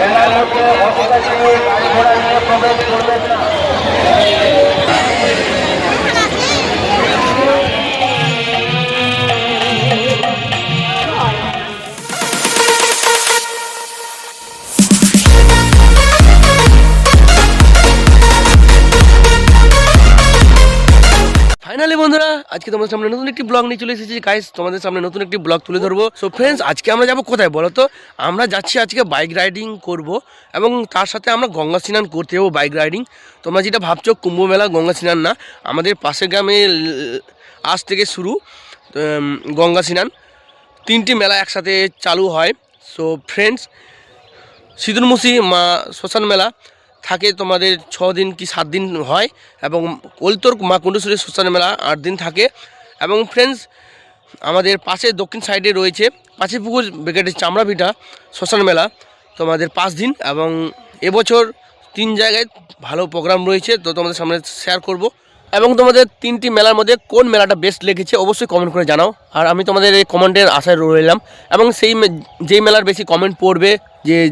মেলার মধ্যে অবকাশে গাড়ি ঘোড়া নিয়ে প্রবেশ করবেন না। ফাইনালি বন্ধুরা আজকে তোমাদের সামনে নতুন একটি ব্লগ নিয়ে চলে এসেছি গাইস। তোমাদের সামনে নতুন একটি ব্লগ তুলে ধরবো। সো ফ্রেন্ডস, আজকে আমরা যাবো কোথায় বলো তো? আমরা যাচ্ছি আজকে বাইক রাইডিং করব এবং তার সাথে আমরা গঙ্গা স্নান করতে যাবো বাইক রাইডিং। তোমরা যেটা ভাবছো কুম্ভ মেলা গঙ্গা স্নান না, আমাদের পাশের গ্রামে আজ থেকে শুরু গঙ্গা স্নান। 3টি মেলা একসাথে চালু হয়। সো ফ্রেন্ডস, সিঁদুরমুসি মা শ্মশান মেলা থাকে তোমাদের 6 দিন কি 7 দিন হয়, এবং কলতোর মা কুণ্ডেশ্বরী শ্মশান মেলা 8 দিন থাকে। এবং ফ্রেন্ডস, আমাদের পাশে দক্ষিণ সাইডে রয়েছে পাঁচিপুকুর ব্রিগেডের চামড়া ভিটা শ্মশান মেলা তোমাদের 5 দিন। এবং এবছর 3 জায়গায় ভালো প্রোগ্রাম রয়েছে, তো তোমাদের সামনে শেয়ার করব। এবং তোমাদের 3টি মেলার মধ্যে কোন মেলাটা বেস্ট লেগেছে অবশ্যই কমেন্ট করে জানাও। আর আমি তোমাদের এই কমেন্টের আশায় রইলাম, এবং যেই মেলার বেশি কমেন্ট পড়বে,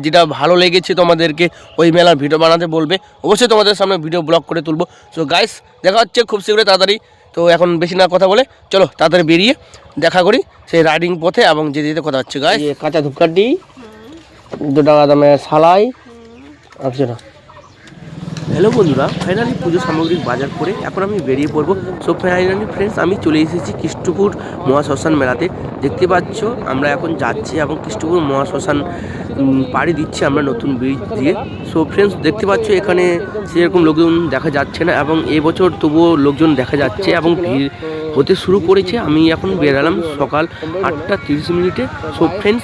যেটা ভালো লেগেছে তোমাদেরকে ওই মেলার ভিডিও বানাতে বলবে, অবশ্যই তোমাদের সামনে ভিডিও ব্লগ করে তুলবো। সো গাইস, দেখা হচ্ছে খুব শীঘ্রই তাড়াতাড়ি। তো এখন বেশি না কথা বলে চলো তাড়াতাড়ি বেরিয়ে দেখা করি সেই রাইডিং পথে, এবং যেতে যেতে কথা হচ্ছে গাইস। কাঁচা ধূপকাঠি 2 টাকা দামে সালাই আচ্ছা না। হ্যালো বন্ধুরা, ফাইনালি পুজো সামগ্রিক বাজার করে এখন আমি বেরিয়ে পড়বো। সো ফাইনালি ফ্রেন্ডস, আমি চলে এসেছি কৃষ্ণপুর মহাশ্মশান মেলাতে। দেখতে পাচ্ছ আমরা এখন যাচ্ছি এবং কৃষ্ণপুর মহাশ্মশান পাড়ি দিচ্ছি আমরা নতুন ব্রিজ দিয়ে। সো ফ্রেন্ডস, দেখতে পাচ্ছ এখানে সেরকম লোকজন দেখা যাচ্ছে না, এবং এবছর তবুও লোকজন দেখা যাচ্ছে এবং ভিড় হতে শুরু করেছে। আমি এখন বেরালাম সকাল 8টা 30 মিনিটে। সো ফ্রেন্ডস,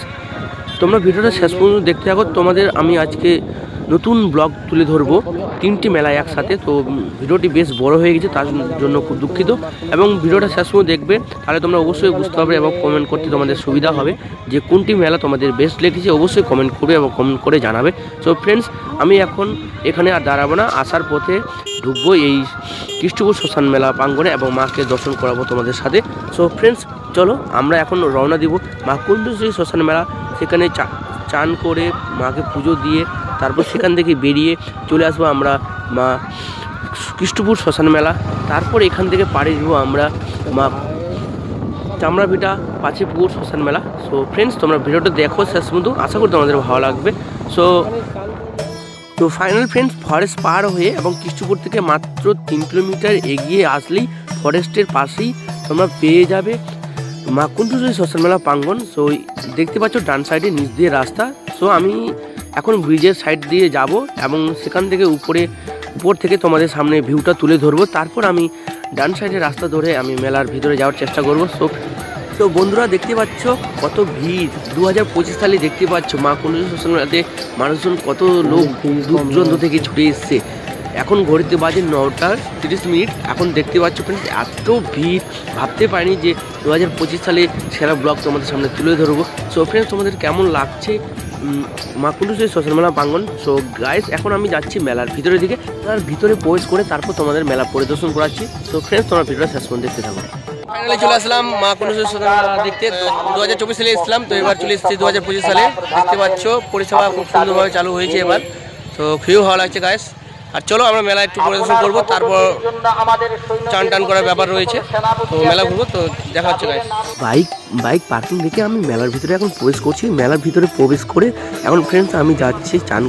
তোমরা ভিডিওটা শেষ পর্যন্ত দেখতে থাকো। তোমাদের আমি আজকে নতুন ব্লগ তুলে ধরবো 3টি মেলায় একসাথে। তো ভিডিওটি বেশ বড় হয়ে গেছে, তার জন্য খুব দুঃখিত। এবং ভিডিওটা শেষ পর্যন্ত দেখবে, তাহলে তোমরা অবশ্যই বুঝতে পারবে এবং কমেন্ট করতে তোমাদের সুবিধা হবে যে কোনটি মেলা তোমাদের বেস্ট লেগেছে। অবশ্যই কমেন্ট করবে এবং কমেন্ট করে জানাবে। সো ফ্রেন্ডস, আমি এখন এখানে আর দাঁড়াবো না, আসার পথে ঢুকবো এই কৃষ্ণপুর শ্মশান মেলা প্রাঙ্গণে এবং মাকে দর্শন করাবো তোমাদের সাথে। সো ফ্রেন্ডস, চলো আমরা এখন রওনা দিব মা কুণ্ডেশ্বরী শ্মশান মেলা। সেখানে চান করে মাকে পুজো দিয়ে তারপর সেখান থেকে বেরিয়ে চলে আসবো আমরা মা কৃষ্ণপুর শ্মশান মেলা। তারপর এখান থেকে পাড়ি দিব আমরা মা চামড়া ভিটা পাঁচিপুকুর শ্মশান মেলা। সো ফ্রেন্ডস, তোমরা ভিডিওটা দেখো শেষ পর্যন্ত, আশা করি তোমাদের ভালো লাগবে। তো ফাইনাল ফ্রেন্ডস, ফরেস্ট পার হয়ে এবং কৃষ্ণপুর থেকে মাত্র 3 কিলোমিটার এগিয়ে আসলেই ফরেস্টের পাশেই তোমরা পেয়ে যাবে মা কুণ্ডেশ্বরী শ্মশান মেলা প্রাঙ্গণ। সো দেখতে পাচ্ছ ডান সাইডে নিচ দিয়ে রাস্তা। সো আমি এখন ব্রিজের সাইড দিয়ে যাব এবং সেখান থেকে উপর থেকে তোমাদের সামনে ভিউটা তুলে ধরবো। তারপর আমি ডান সাইডে রাস্তা ধরে আমি মেলার ভিতরে যাওয়ার চেষ্টা করব। তো বন্ধুরা, দেখতে পাচ্ছ কত ভিড় 2025 সালে। দেখতে পাচ্ছ মা কুণ্ডেশ্বরী শ্মশান মেলাতে মানুষজন কত লোক দূর দূরান্ত থেকে ছুটে এসছে। এখন ঘড়িতে বাজে 9টা 30 মিনিট। এখন দেখতে পাচ্ছ ফ্রেন্ডস, এত ভিড় ভাবতে পারিনি যে 2025 সালে সেরা ব্লগ তোমাদের সামনে তুলে ধরবো। সো ফ্রেন্ডস, তোমাদের কেমন লাগছে মা কুণ্ডেশ্বরী শ্মশান মেলা প্রাঙ্গণ? সো গাইস, এখন আমি যাচ্ছি মেলার ভিতরের দিকে। তার ভিতরে প্রবেশ করে তারপর তোমাদের মেলা পরিদর্শন করাচ্ছি। সো ফ্রেন্ডস, তোমরা ভিডিওটা শেষ পর্যন্ত দেখতে থাকো। ফাইনালি চলে আসলাম মা কুণ্ডেশ্বরী শ্মশান মেলা দেখতে। 2024 সালে এসেছিলাম, তো এবার চলে এসেছি 2025 সালে। দেখতে পাচ্ছ পরিষেবা খুব সুন্দরভাবে চালু হয়েছে এবার। তো খুবই ভালো লাগছে গাইস। আর চলো আমরা মেলা একটু পরিদর্শন করবো, তারপর চান টান করার ব্যাপার রয়েছে। তো মেলা ঘুরবো, তো দেখা হচ্ছে গাইস। বাইক পার্কিং দেখে আমি মেলার ভিতরে এখন প্রবেশ করছি। মেলার ভিতরে প্রবেশ করে এখন ফ্রেন্ডস আমি যাচ্ছি চান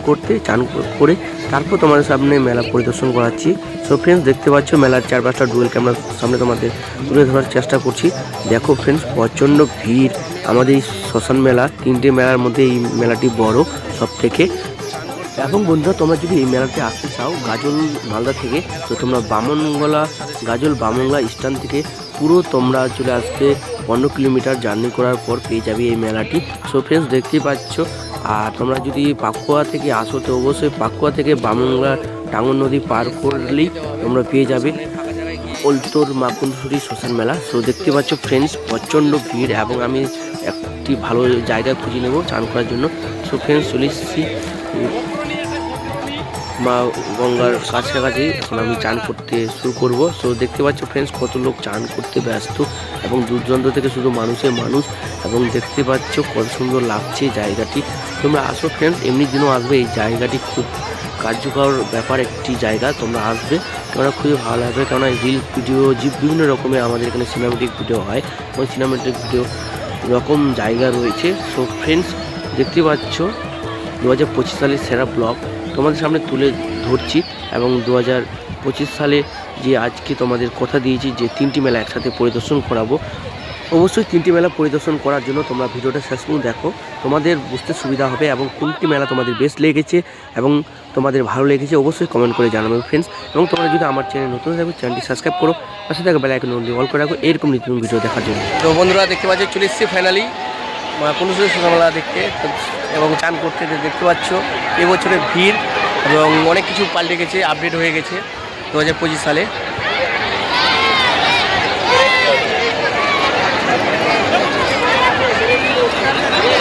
করে তারপর তোমাদের সামনে মেলা পরিদর্শন করাচ্ছি। সো ফ্রেন্ডস, দেখতে পাচ্ছ মেলার 4-5টা ডুয়েল ক্যামেরার সামনে তোমাদের তুলে ধরার চেষ্টা করছি। দেখো ফ্রেন্ডস, প্রচণ্ড ভিড় আমাদের এই শ্মশান মেলা। 3টে মেলার মধ্যে এই মেলাটি বড় সব থেকে। এবং বন্ধুরা, তোমরা যদি এই মেলাতে আসতে চাও গাজল মালদা থেকে, তো তোমরা গাজল বামনগোলা স্ট্যান্ড থেকে পুরো তোমরা চলে আসবে 15 কিলোমিটার জার্নি করার পর পেয়ে যাবে এই মেলাটি। সো ফ্রেন্ডস, দেখতেই পাচ্ছ। আর তোমরা যদি পাকুয়া থেকে আসো, তো অবশ্যই পাকুয়া থেকে বামনগোলা টাঙ্গন নদী পার করলেই তোমরা পেয়ে যাবে কলতোর মা কুণ্ডেশ্বরী শ্মশান মেলা। সো দেখতে পাচ্ছ ফ্রেন্ডস, প্রচণ্ড ভিড় এবং আমি একটি ভালো জায়গা খুঁজে নেব চান করার জন্য। সো ফ্রেন্ডস, চলে এসেছি মা গঙ্গার কাছাকাছি এখন আমি চান করতে শুরু করব। সো দেখতে পাচ্ছ ফ্রেন্ডস কত লোক চান করতে ব্যস্ত এবং দূরদূরান্ত থেকে শুধু মানুষের মানুষ, এবং দেখতে পাচ্ছ কত সুন্দর লাগছে জায়গাটি। তোমরা আসো ফ্রেন্ডস, এমনি দিনও আসবে, এই জায়গাটি খুব কার্যকর ব্যাপার একটি জায়গা, তোমরা আসবে কেননা খুবই ভালো লাগবে। কেননা রিল ভিডিও বিভিন্ন রকমের আমাদের এখানে সিনেমেটিক ভিডিও হয়, ওই সিনেমেটিক ভিডিও রকম জায়গা রয়েছে। সো ফ্রেন্ডস দেখতে পাচ্ছ 2025 সালের সেরা ব্লগ তোমাদের সামনে তুলে ধরছি, এবং 2025 সালে যে আজকে তোমাদের কথা দিয়েছি যে 3টি মেলা একসাথে পরিদর্শন করাবো। অবশ্যই 3টি মেলা পরিদর্শন করার জন্য তোমরা ভিডিওটা শেষ পর্যন্ত দেখো, তোমাদের বুঝতে সুবিধা হবে, এবং কোনটি মেলা তোমাদের বেস্ট লেগেছে এবং তোমাদের ভালো লেগেছে অবশ্যই কমেন্ট করে জানাবে ফ্রেন্ডস। এবং তোমরা যদি আমার চ্যানেল নতুন থাকবে চ্যানেলটি সাবস্ক্রাইব করো, পাশে থাকা বেল আইকন অল করে রাখো এরকম নতুন ভিডিও দেখার জন্য। তো বন্ধুরা দেখতে পাচ্ছ চলে এসেছি ফাইনালি পুনশ্রী মেলা দেখতে এবং চান করতে। দেখতে পাচ্ছ এবছরের ভিড় এবং অনেক কিছু পাল্টে গেছে, আপডেট হয়ে গেছে 2025 সালে।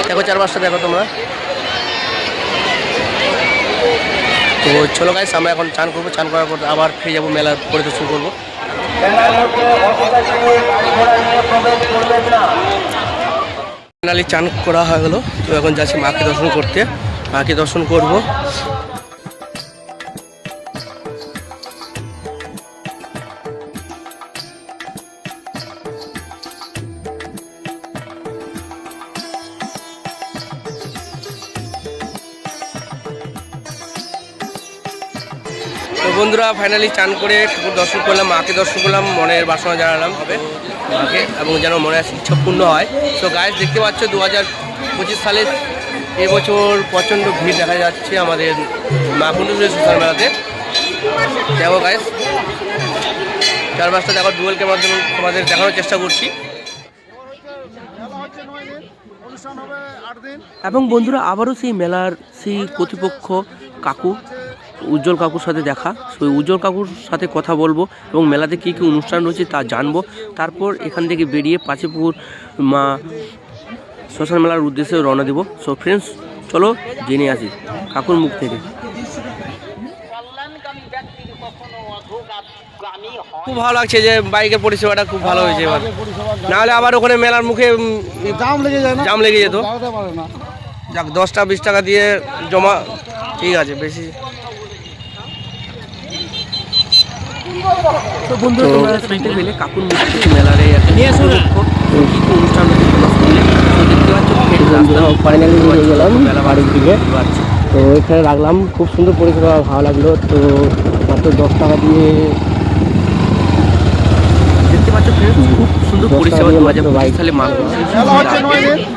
দেখো চারপাশটা দেখো তোমরা। তো চলো গাইস, আমরা এখন চান করবো, চান করার পর আবার ফিরে যাবো, মেলা পরিদর্শন করবো। ফাইনালি চান করা হয়ে গেলো, তো এখন যাচ্ছি মাকে দর্শন করতে, মাকে দর্শন করবো। তো বন্ধুরা ফাইনালি চান করে ঠাকুর দর্শন করলাম, মাকে দর্শন করলাম, মনের বাসনা জানালাম হবে মাকে, এবং যেন মনের ইচ্ছা পূর্ণ হয়। তো গাইস দেখতে পাচ্ছ 2025 সালে এবছর প্রচণ্ড ভিড় দেখা যাচ্ছে আমাদের মা কুণ্ডুপুরের সোশ্যাল মেলাতে। দেখো গাইস চারপাশটা দেখো, ডুয়েল ক্যামেরার জন্য তোমাদের দেখানোর চেষ্টা করছি। এবং বন্ধুরা আবারও সেই মেলার সেই কর্তৃপক্ষ কাকু উজ্জ্বল কাকুর সাথে দেখা, সেই উজ্জ্বল কাকুর সাথে কথা বলবো এবং মেলাতে কী কী অনুষ্ঠান রয়েছে তা জানবো। তারপর এখান থেকে বেরিয়ে পাঁচেপুর মা শ্মশান মেলার উদ্দেশ্যে রওনা দেবো। সো ফ্রেন্ডস চলো জেনে আসি কাকুর মুখ থেকে। খুব ভালো লাগছে যে বাইকের পরিষেবাটা খুব ভালো হয়েছে এবার, নাহলে আবার ওখানে মেলার মুখে জাম লেগে যেত। যাক 10-20 টাকা দিয়ে জমা, ঠিক আছে বেশি। তো বন্ধুরা তোমরা শুনতে পেলে কাকুর মুখ থেকে মেলার এই একটা কি অনুষ্ঠান হচ্ছে তোমরা শুনলে। তো দেখতে পাচ্ছ ফাইনালি হয়ে গেলাম মেলা বাড়ির দিকে, তো এখানে রাখলাম, খুব সুন্দর পরিষেবা, ভালো লাগলো। তো মাত্র 10 টাকা দিয়ে দেখতে পাচ্ছ খুব সুন্দর পরিষেবা। 2025 সালে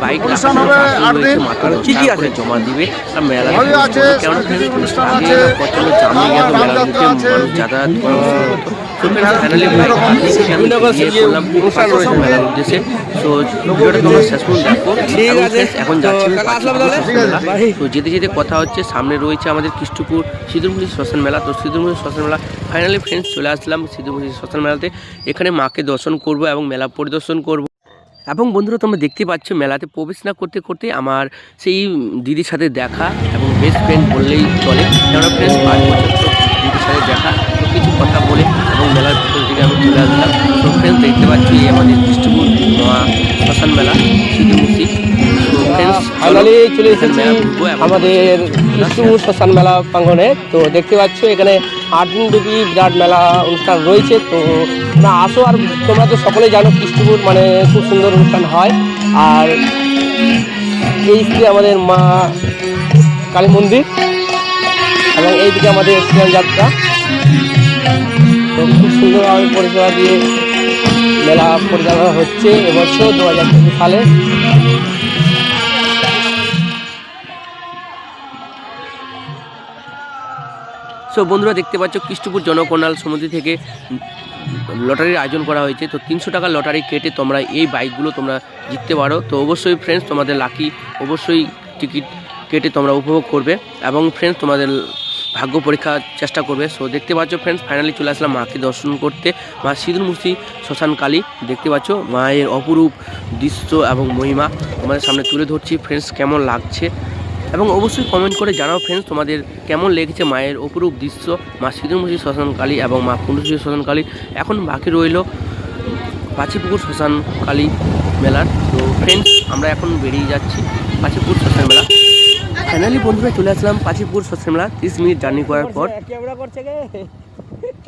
বাইক কি কি আছে জমা দিবে আর মেলা কেমন প্রচন্ড জাম লেগে গেল, মেলার মুখে মানুষ যাতায়াত করা হতো। মেলার উদ্দেশ্যে তো ভিডিওটা তোমরা শেষ পর্যন্ত দেখো। এখন যাচ্ছি তো যেতে যেতে কথা হচ্ছে, সামনে রয়েছে আমাদের কৃষ্ণপুর সিঁদুরমুখী শ্মশান মেলা। তো সিঁদুরমুখী শ্মশান মেলা ফাইনালি ফ্রেন্ডস চলে আসলাম সিঁদুরমুখী শ্মশান মেলাতে। এখানে মাকে দর্শন করব এবং মেলা পরিদর্শন করব। এবং বন্ধুরা তোমরা দেখতে পাচ্ছ মেলাতে প্রবেশ না করতে করতে আমার সেই দিদির সাথে দেখা, এবং বেস্ট ফ্রেন্ড বললেই চলে, কেননা ফ্রেন্ডস 5 বছর তো দিদির সাথে দেখা, তো কিছু কথা বলে এবং মেলার ভিতর দিকে আমি চলে আসলাম। তো ফ্রেন্ডস দেখতে পাচ্ছি আমাদের কৃষ্ণপুর মা শ্মশান মেলা সিঁদুরমুখী। তো ফ্রেন্ডস চলে এসেছি আমাদের কৃষ্ণপুর শ্মশান মেলা প্রাঙ্গণে। তো দেখতে পাচ্ছ এখানে 8 দিন ব্যাপী বিরাট মেলা অনুষ্ঠান রয়েছে। তো তোমরা আসো, আর তোমরা তো সকলেই জানো কৃষ্ণপুর মানে খুব সুন্দর অনুষ্ঠান হয়। আর এই দিকে আমাদের মা কালী মন্দির, এবং এইদিকে আমাদের স্নান যাত্রা। তো খুব সুন্দরভাবে পরিষেবা দিয়ে মেলা পরিচালনা হচ্ছে এবছর 2025 সালে। সো বন্ধুরা দেখতে পাচ্ছ কৃষ্ণপুর জনকল্যাণ সমিতি থেকে লটারির আয়োজন করা হয়েছে। তো 300 টাকা লটারি কেটে তোমরা এই বাইকগুলো তোমরা জিততে পারো। তো অবশ্যই ফ্রেন্ডস তোমাদের লাকি, অবশ্যই টিকিট কেটে তোমরা উপভোগ করবে এবং ফ্রেন্ডস তোমাদের ভাগ্য পরীক্ষার চেষ্টা করবে। সো দেখতে পাচ্ছ ফ্রেন্ডস ফাইনালি চলে আসলাম মাকে দর্শন করতে, মা সিঁদুরমুখী শ্মশান কালী। দেখতে পাচ্ছ মায়ের অপরূপ দৃশ্য এবং মহিমা তোমাদের সামনে তুলে ধরছি। ফ্রেন্ডস কেমন লাগছে এবং অবশ্যই কমেন্ট করে জানাও ফ্রেন্ডস তোমাদের কেমন লেগেছে মায়ের অপরূপ দৃশ্য, মা সিঁদুরমুখী শ্মশানকালী এবং মা কুণ্ডুশ্বরী শ্মশানকালী। এখন বাকি রইল পাচিপুকুর শ্মশানকালী মেলার। তো ফ্রেন্ডস আমরা এখন বেরিয়ে যাচ্ছি পাচিপুকুর শ্মশান মেলা। ফাইনালি বন্ধুরা চলে আসলাম পাচিপুকুর শ্মশান মেলা 30 মিনিট জার্নি করার পর।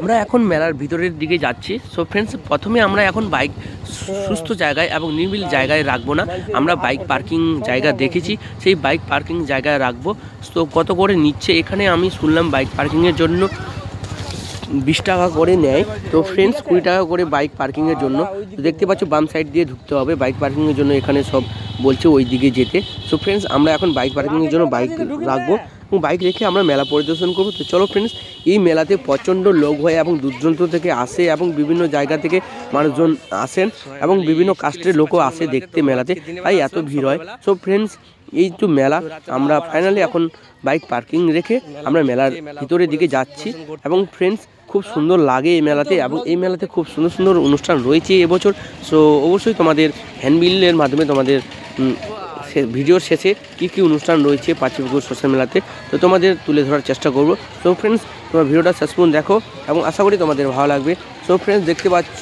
আমরা এখন মেলার ভিতরের দিকে যাচ্ছি। সো ফ্রেন্ডস প্রথমে আমরা এখন বাইক সুস্থ জায়গায় এবং নির্বিল জায়গায় রাখবো না, আমরা বাইক পার্কিং জায়গা দেখেছি, সেই বাইক পার্কিং জায়গায় রাখবো। তো কত করে নিচ্ছে এখানে আমি শুনলাম বাইক পার্কিংয়ের জন্য 20 টাকা করে নেয়। তো ফ্রেন্ডস 20 টাকা করে বাইক পার্কিংয়ের জন্য। তো দেখতে পাচ্ছ বাম সাইড দিয়ে ঢুকতে হবে বাইক পার্কিংয়ের জন্য, এখানে সব বলছে ওই দিকে যেতে। সো ফ্রেন্ডস আমরা এখন বাইক পার্কিংয়ের জন্য বাইক রাখবো এবং বাইক রেখে আমরা মেলা পরিদর্শন করবো। তো চলো ফ্রেন্ডস, এই মেলাতে প্রচণ্ড লোক হয় এবং দূর দূরান্ত থেকে আসে এবং বিভিন্ন জায়গা থেকে মানুষজন আসেন এবং বিভিন্ন কাস্টের লোকও আসে দেখতে মেলাতে, তাই এত ভিড় হয়। সো ফ্রেন্ডস এই তো মেলা, আমরা ফাইনালি এখন বাইক পার্কিং রেখে আমরা মেলার ভিতরের দিকে যাচ্ছি। এবং ফ্রেন্ডস খুব সুন্দর লাগে এই মেলাতে এবং এই মেলাতে খুব সুন্দর সুন্দর অনুষ্ঠান রয়েছে এবছর। সো অবশ্যই তোমাদের হ্যান্ডবিলের মাধ্যমে তোমাদের ভিডিওর শেষে কী কী অনুষ্ঠান রয়েছে পাচিপুকুর শ্মশান মেলাতে তো তোমাদের তুলে ধরার চেষ্টা করব। সো ফ্রেন্ডস তোমার ভিডিওটা শেষ পর্যন্ত দেখো এবং আশা করি তোমাদের ভালো লাগবে। সো ফ্রেন্ডস দেখতে পাচ্ছ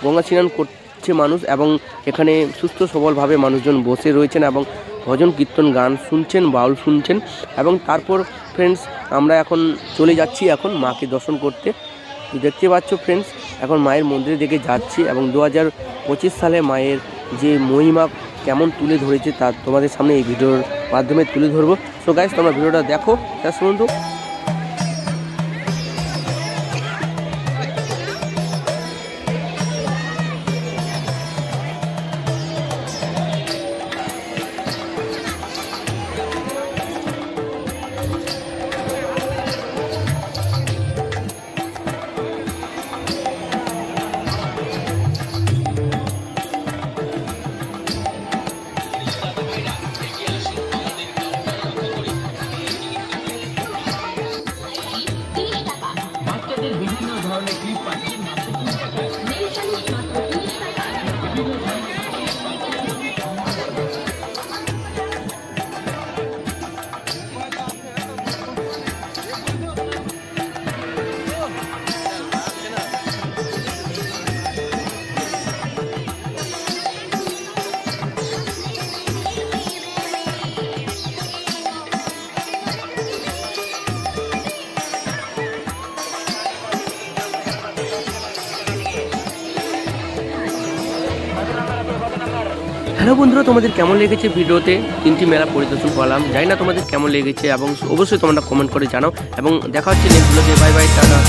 গঙ্গা স্নান করছে মানুষ এবং এখানে সুস্থ সবলভাবে মানুষজন বসে রয়েছেন এবং ভজন কীর্তন গান শুনছেন, বাউল শুনছেন। এবং তারপর ফ্রেন্ডস আমরা এখন চলে যাচ্ছি এখন মাকে দর্শন করতে। তো দেখতে পাচ্ছ ফ্রেন্ডস এখন মায়ের মন্দিরের দিকে যাচ্ছি এবং 2025 সালে মায়ের যে মহিমা কেমন তুলে ধরেছে তা তোমাদের সামনে এই ভিডিওর মাধ্যমে তুলে ধরবো। সো গাইস তোমরা ভিডিওটা দেখো শেষ পর্যন্ত। হ্যালো বন্ধুরা, তোমাদের কেমন লেগেছে ভিডিওতে 3টি মেলা পরিদর্শন করলাম, জানি না তোমাদের কেমন লেগেছে এবং অবশ্যই তোমরা কমেন্ট করে জানাও এবং দেখা হচ্ছে নেক্সট ভিডিওতে। Bye bye, tata.